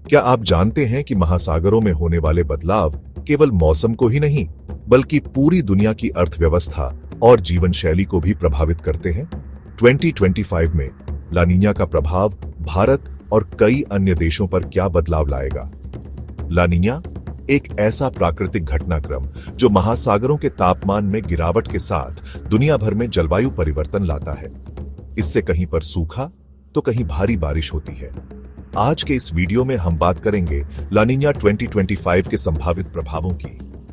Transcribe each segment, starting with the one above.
क्या आप जानते हैं कि महासागरों में होने वाले बदलाव केवल मौसम को ही नहीं, बल्कि पूरी दुनिया की अर्थव्यवस्था और जीवन शैली को भी प्रभावित करते हैं? 2025 में लानीना का प्रभाव भारत और कई अन्य देशों पर क्या बदलाव लाएगा? लानीना एक ऐसा प्राकृतिक घटनाक्रम जो महासागरों के तापमान में गिरावट के साथ दुनिया भर में जलवायु परिवर्तन लाता है। इससे कहीं पर सूखा तो कहीं भारी बारिश होती है। आज के इस वीडियो में हम बात करेंगे लानीना 2025 के संभावित प्रभावों की,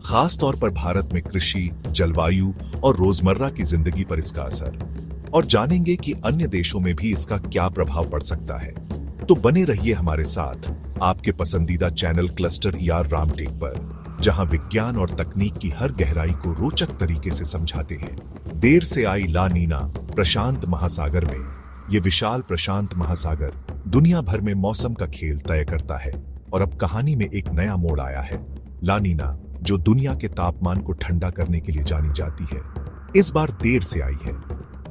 खास तौर पर भारत में कृषि, जलवायु और रोजमर्रा की जिंदगी पर इसका असर, और जानेंगे कि अन्य देशों में भी इसका क्या प्रभाव पड़ सकता है। तो बने रहिए हमारे साथ आपके पसंदीदा चैनल क्लस्टर ER रामटेक पर, जहां विज्ञान और तकनीक की हर गहराई को रोचक तरीके से समझाते हैं। देर से आई ला नीना प्रशांत महासागर में। ये विशाल प्रशांत महासागर दुनिया भर में मौसम का खेल तय करता है, और अब कहानी में एक नया मोड़ आया है। ला नीना, जो दुनिया के तापमान को ठंडा करने के लिए जानी जाती है, इस बार देर से आई है।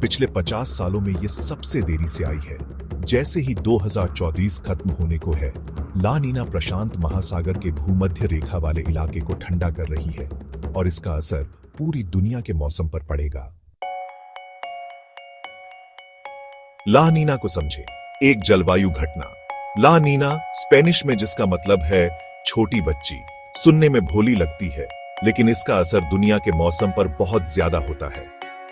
पिछले 50 सालों में ये सबसे देरी से आई है। जैसे ही 2024 खत्म होने को है, ला नीना प्रशांत महासागर के भूमध्य रेखा वाले इलाके को ठंडा कर रही है, और इसका असर पूरी दुनिया के मौसम पर पड़ेगा। ला नीना को समझे। एक जलवायु घटना। ला नीना स्पेनिश में, जिसका मतलब है छोटी बच्ची, सुनने में भोली लगती है, लेकिन इसका असर दुनिया के मौसम पर बहुत ज्यादा होता है।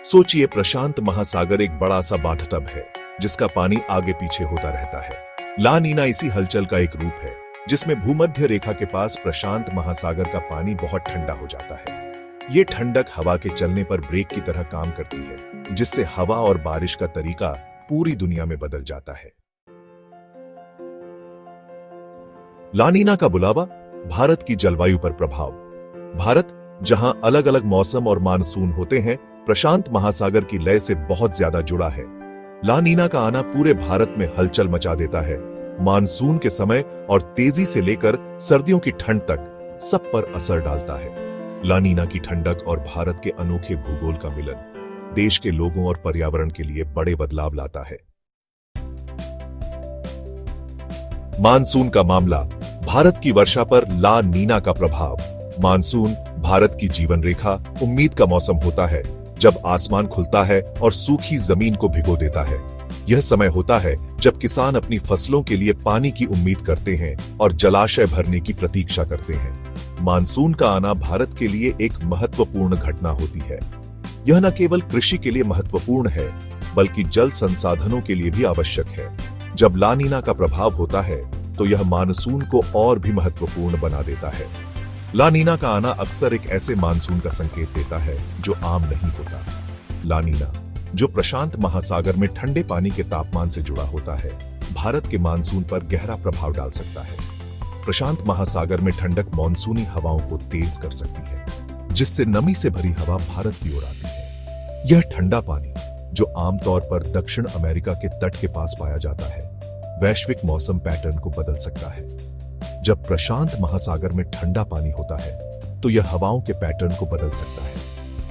सोचिए, प्रशांत महासागर एक बड़ा सा बाथटब है जिसका पानी आगे पीछे होता रहता है। ला नीना इसी हलचल का एक रूप है, जिसमें भूमध्य रेखा के पास प्रशांत महासागर का पानी बहुत ठंडा हो जाता है। ये ठंडक हवा के चलने पर ब्रेक की तरह काम करती है, जिससे हवा और बारिश का तरीका पूरी दुनिया में बदल जाता है। ला नीना का बुलावा, भारत की जलवायु पर प्रभाव। भारत, जहां अलग अलग मौसम और मानसून होते हैं, प्रशांत महासागर की लय से बहुत ज्यादा जुड़ा है। ला नीना का आना पूरे भारत में हलचल मचा देता है। मानसून के समय और तेजी से लेकर सर्दियों की ठंड तक सब पर असर डालता है। ला नीना की ठंडक और भारत के अनोखे भूगोल का मिलन देश के लोगों और पर्यावरण के लिए बड़े बदलाव लाता है। मानसून का मामला, भारत की वर्षा पर ला नीना का प्रभाव। मानसून भारत की जीवन रेखा, उम्मीद का मौसम होता है, जब आसमान खुलता है और सूखी जमीन को भिगो देता है। यह समय होता है जब किसान अपनी फसलों के लिए पानी की उम्मीद करते हैं और जलाशय भरने की प्रतीक्षा करते हैं। मानसून का आना भारत के लिए एक महत्वपूर्ण घटना होती है। यह न केवल कृषि के लिए महत्वपूर्ण है, बल्कि जल संसाधनों के लिए भी आवश्यक है। जब ला नीना का प्रभाव होता है, तो यह मानसून को और भी महत्वपूर्ण बना देता है। ला नीना का आना अक्सर एक ऐसे मानसून का संकेत देता है जो आम नहीं होता। ला नीना, जो प्रशांत महासागर में ठंडे पानी के तापमान से जुड़ा होता है, भारत के मानसून पर गहरा प्रभाव डाल सकता है। प्रशांत महासागर में ठंडक मानसूनी हवाओं को तेज कर सकती है, जिससे नमी से भरी हवा भारत की ओर आती है। यह ठंडा पानी, जो आमतौर पर दक्षिण अमेरिका के तट के पास पाया जाता है, वैश्विक मौसम पैटर्न को बदल सकता है। जब प्रशांत महासागर में ठंडा पानी होता है, तो यह हवाओं के पैटर्न को बदल सकता है,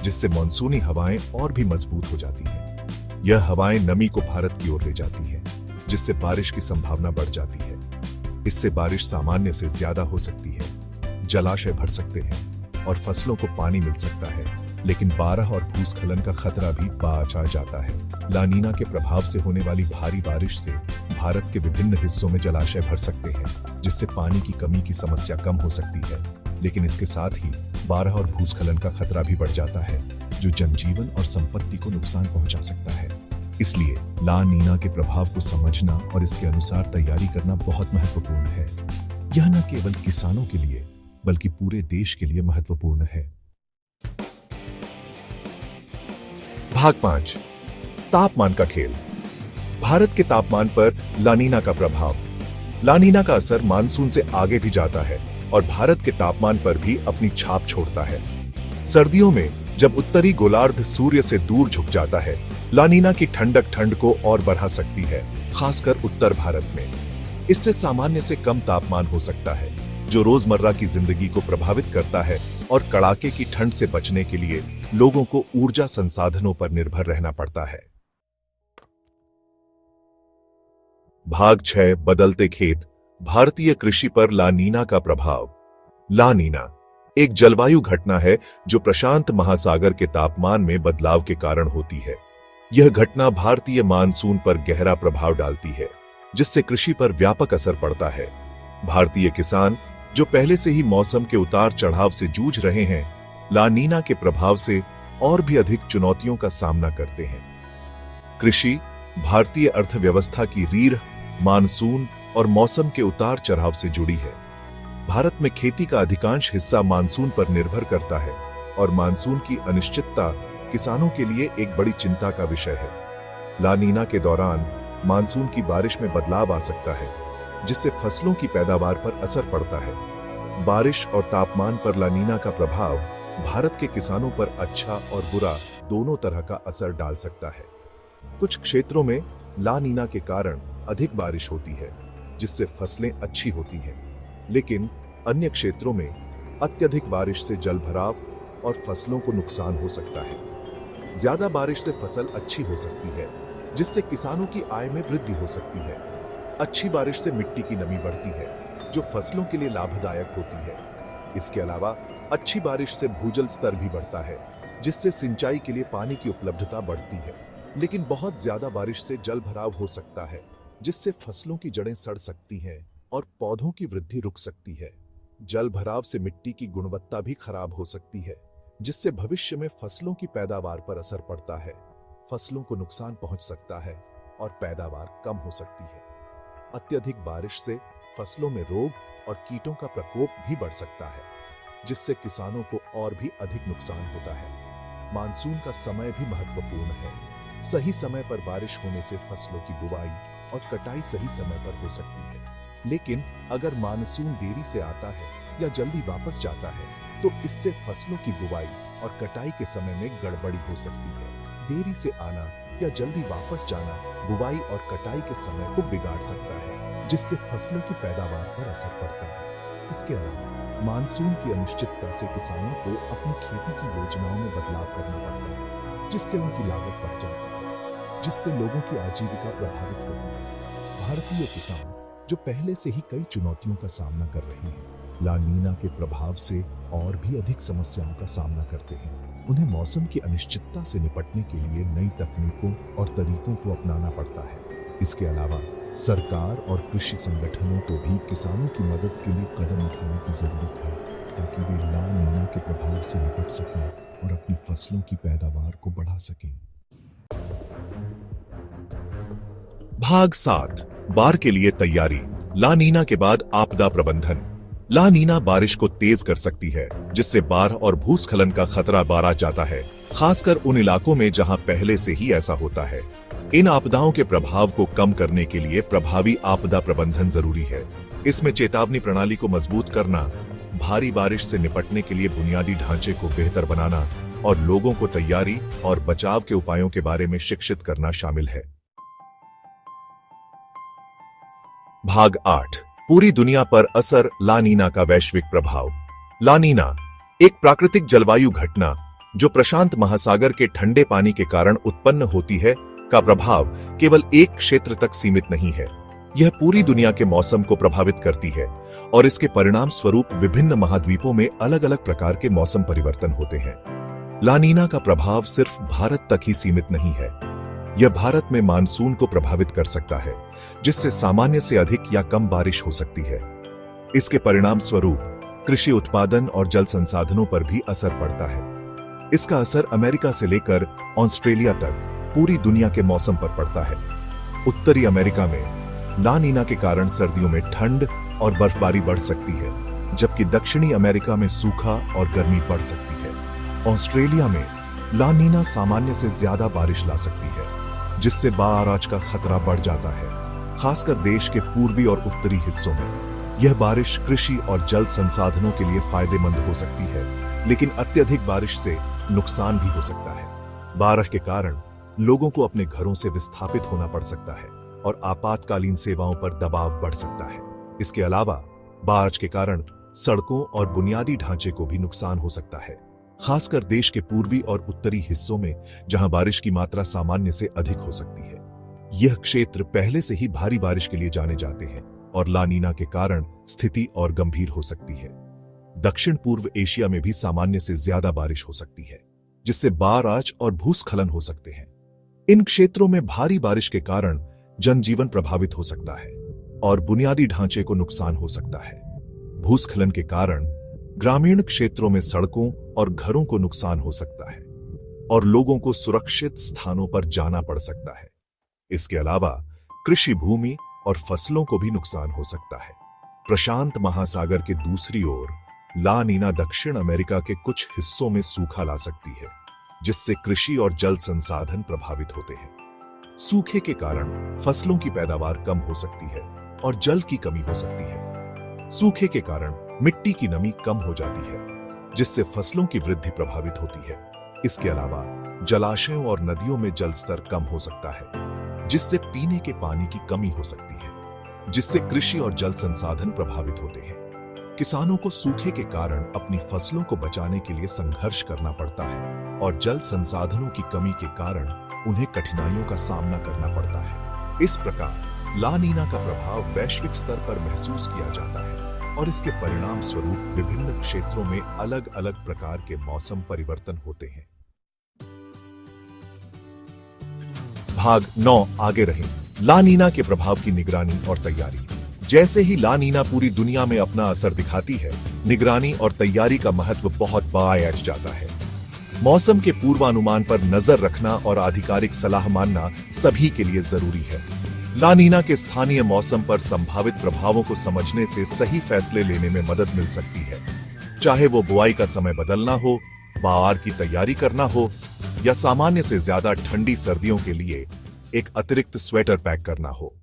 जिससे मानसूनी हवाएं और भी मजबूत हो जाती हैं। यह हवाएं नमी को भारत की ओर ले जाती हैं, जिससे बारिश की संभावना बढ़ जाती है। इससे बारिश सामान्य से ज्यादा हो सकती है, जलाशय भर सकते हैं और फसलों को पानी मिल सकता है, लेकिन बारह और भूस्खलन का खतरा भी बाचा जाता है। ला नीना के प्रभाव से होने वाली भारी बारिश से भारत के विभिन्न हिस्सों में जलाशय भर सकते हैं, जिससे पानी की कमी की समस्या कम हो सकती है। लेकिन इसके साथ ही बारह और भूस्खलन का खतरा भी बढ़ जाता है, जो जनजीवन और संपत्ति को नुकसान पहुंचा सकता है। इसलिए ला नीना के प्रभाव को समझना और इसके अनुसार तैयारी करना बहुत महत्वपूर्ण है। यह न केवल किसानों के लिए, बल्कि पूरे देश के लिए महत्वपूर्ण है। भाग 5, तापमान का खेल। भारत के तापमान पर ला नीना का प्रभाव। ला नीना का असर मानसून से आगे भी जाता है और भारत के तापमान पर भी अपनी छाप छोड़ता है। सर्दियों में जब उत्तरी गोलार्ध सूर्य से दूर झुक जाता है, ला नीना की ठंडक ठंड को और बढ़ा सकती है, खासकर उत्तर भारत में। इससे सामान्य से कम तापमान हो सकता है, जो रोजमर्रा की जिंदगी को प्रभावित करता है, और कड़ाके की ठंड से बचने के लिए लोगों को ऊर्जा संसाधनों पर निर्भर रहना पड़ता है। भाग 6, बदलते खेत। भारतीय कृषि पर ला नीना का प्रभाव। ला नीना एक जलवायु घटना है जो प्रशांत महासागर के तापमान में बदलाव के कारण होती है। यह घटना भारतीय मानसून पर गहरा प्रभाव डालती है, जिससे कृषि पर व्यापक असर पड़ता है। भारतीय किसान जो पहले से ही मौसम के उतार चढ़ाव से जूझ रहे हैं, ला नीना के प्रभाव से और भी अधिक चुनौतियों का सामना करते हैं। कृषि भारतीय अर्थव्यवस्था की रीढ़ मानसून और मौसम के उतार चढ़ाव से जुड़ी है। भारत में खेती का अधिकांश हिस्सा मानसून पर निर्भर करता है और मानसून की अनिश्चितता किसानों के लिए एक बड़ी चिंता का विषय है। ला नीना के दौरान मानसून की बारिश में बदलाव आ सकता है, जिससे फसलों की पैदावार पर असर पड़ता है। बारिश और तापमान पर ला नीना का प्रभाव भारत के किसानों पर अच्छा और बुरा दोनों तरह का असर डाल सकता है। कुछ क्षेत्रों में ला नीना के कारण अधिक बारिश होती है, जिससे फसलें अच्छी होती हैं, लेकिन अन्य क्षेत्रों में अत्यधिक बारिश से जलभराव और फसलों को नुकसान हो सकता है। ज्यादा बारिश से फसल अच्छी हो सकती है, जिससे किसानों की आय में वृद्धि हो सकती है। अच्छी बारिश से मिट्टी की नमी बढ़ती है, जो फसलों के लिए लाभदायक होती है। इसके अलावा अच्छी बारिश से भूजल स्तर भी बढ़ता है, जिससे सिंचाई के लिए पानी की उपलब्धता बढ़ती है। लेकिन बहुत ज्यादा बारिश से जलभराव हो सकता है, जिससे फसलों की जड़ें सड़ सकती हैं और पौधों की वृद्धि रुक सकती है। जल भराव से मिट्टी की गुणवत्ता भी खराब हो सकती है, जिससे भविष्य में फसलों की पैदावार पर असर पड़ता है। फसलों को नुकसान पहुंच सकता है और पैदावार कम हो सकती है। अत्यधिक बारिश से फसलों में रोग और कीटों का प्रकोप भी बढ़ सकता है, जिससे किसानों को और भी अधिक नुकसान होता है। मानसून का समय भी महत्वपूर्ण है। सही समय पर बारिश होने से फसलों की बुवाई और कटाई सही समय पर हो सकती है। लेकिन अगर मानसून देरी से आता है या जल्दी वापस जाता है, तो इससे फसलों की बुवाई और कटाई के समय में गड़बड़ी हो सकती है। देरी से आना या जल्दी वापस जाना बुवाई और कटाई के समय को बिगाड़ सकता है, जिससे फसलों की पैदावार पर असर पड़ता है। इसके अलावा मानसून की अनिश्चितता से किसानों को अपनी खेती की योजनाओं में बदलाव करना पड़ता है, जिससे उनकी लागत बढ़ जाती है, जिससे लोगों की आजीविका प्रभावित होती है। भारतीय किसान जो पहले से ही कई चुनौतियों का सामना कर रहे हैं, ला नीना के प्रभाव से और भी अधिक समस्याओं का सामना करते हैं। उन्हें मौसम की अनिश्चितता से निपटने के लिए नई तकनीकों और तरीकों को अपनाना पड़ता है। इसके अलावा सरकार और कृषि संगठनों को भी किसानों की मदद के लिए कदम उठाने की जरूरत है, ताकि वे ला नीना के प्रभाव से निपट सकें और अपनी फसलों की पैदावार को बढ़ा सकें। भाग 7 बाढ़ के लिए तैयारी। ला नीना के बाद आपदा प्रबंधन। ला नीना बारिश को तेज कर सकती है, जिससे बाढ़ और भूस्खलन का खतरा बढ़ जाता है, खासकर उन इलाकों में जहां पहले से ही ऐसा होता है। इन आपदाओं के प्रभाव को कम करने के लिए प्रभावी आपदा प्रबंधन जरूरी है। इसमें चेतावनी प्रणाली को मजबूत करना, भारी बारिश से निपटने के लिए बुनियादी ढांचे को बेहतर बनाना और लोगों को तैयारी और बचाव के उपायों के बारे में शिक्षित करना शामिल है। भाग 8 पूरी दुनिया पर असर। ला नीना का वैश्विक प्रभाव। ला नीना एक प्राकृतिक जलवायु घटना जो प्रशांत महासागर के ठंडे पानी के कारण उत्पन्न होती है, का प्रभाव केवल एक क्षेत्र तक सीमित नहीं है। यह पूरी दुनिया के मौसम को प्रभावित करती है और इसके परिणाम स्वरूप विभिन्न महाद्वीपों में अलग अलग प्रकार के मौसम परिवर्तन होते हैं। ला नीना का प्रभाव सिर्फ भारत तक ही सीमित नहीं है। यह भारत में मानसून को प्रभावित कर सकता है, जिससे सामान्य से अधिक या कम बारिश हो सकती है। इसके परिणाम स्वरूप कृषि उत्पादन और जल संसाधनों पर भी असर पड़ता है। इसका असर अमेरिका से लेकर ऑस्ट्रेलिया तक पूरी दुनिया के मौसम पर पड़ता है। उत्तरी अमेरिका में ला नीना के कारण सर्दियों में ठंड और बर्फबारी बढ़ सकती है, जबकि दक्षिणी अमेरिका में सूखा और गर्मी बढ़ सकती है। ऑस्ट्रेलिया में ला नीना सामान्य से ज्यादा बारिश ला सकती है, जिससे बाढ़ का खतरा बढ़ जाता है, खासकर देश के पूर्वी और उत्तरी हिस्सों में। यह बारिश कृषि और जल संसाधनों के लिए फायदेमंद हो सकती है, लेकिन अत्यधिक बारिश से नुकसान भी हो सकता है। बाढ़ के कारण लोगों को अपने घरों से विस्थापित होना पड़ सकता है और आपातकालीन सेवाओं पर दबाव बढ़ सकता है। इसके अलावा बाढ़ के कारण सड़कों और बुनियादी ढांचे को भी नुकसान हो सकता है, खासकर देश के पूर्वी और उत्तरी हिस्सों में, जहां बारिश की मात्रा सामान्य से अधिक हो सकती है। यह क्षेत्र पहले से ही भारी बारिश के लिए जाने जाते हैं, और ला नीना के कारण स्थिति और गंभीर हो सकती है। दक्षिण पूर्व एशिया में भी सामान्य से ज्यादा बारिश हो सकती है, जिससे बाराज और भूस्खलन हो सकते हैं। इन क्षेत्रों में भारी बारिश के कारण जनजीवन प्रभावित हो सकता है और बुनियादी ढांचे को नुकसान हो सकता है। भूस्खलन के कारण ग्रामीण क्षेत्रों में सड़कों और घरों को नुकसान हो सकता है और लोगों को सुरक्षित स्थानों पर जाना पड़ सकता है। इसके अलावा कृषि भूमि और फसलों को भी नुकसान हो सकता है। प्रशांत महासागर के दूसरी ओर ला नीना दक्षिण अमेरिका के कुछ हिस्सों में सूखा ला सकती है, जिससे कृषि और जल संसाधन प्रभावित होते हैं। सूखे के कारण फसलों की पैदावार कम हो सकती है और जल की कमी हो सकती है। सूखे के कारण मिट्टी की नमी कम हो जाती है, जिससे फसलों की वृद्धि प्रभावित होती है। इसके अलावा जलाशयों और नदियों में जल स्तर कम हो सकता है, जिससे पीने के पानी की कमी हो सकती है, जिससे कृषि और जल संसाधन प्रभावित होते हैं। किसानों को सूखे के कारण अपनी फसलों को बचाने के लिए संघर्ष करना पड़ता है और जल संसाधनों की कमी के कारण उन्हें कठिनाइयों का सामना करना पड़ता है। इस प्रकार ला नीना का प्रभाव वैश्विक स्तर पर महसूस किया जाता है और इसके परिणाम स्वरूप विभिन्न क्षेत्रों में अलग अलग प्रकार के मौसम परिवर्तन होते हैं। भाग 9 आगे रहें। ला नीना के प्रभाव की निगरानी और तैयारी। जैसे ही ला नीना पूरी दुनिया में अपना असर दिखाती है, निगरानी और तैयारी का महत्व बहुत बढ़ जाता है। मौसम के पूर्वानुमान पर नजर रखना और आधिकारिक सलाह मानना सभी के लिए जरूरी है। ला नीना के स्थानीय मौसम पर संभावित प्रभावों को समझने से सही फैसले लेने में मदद मिल सकती है, चाहे वो बुआई का समय बदलना हो, बाढ़ की तैयारी करना हो या सामान्य से ज्यादा ठंडी सर्दियों के लिए एक अतिरिक्त स्वेटर पैक करना हो।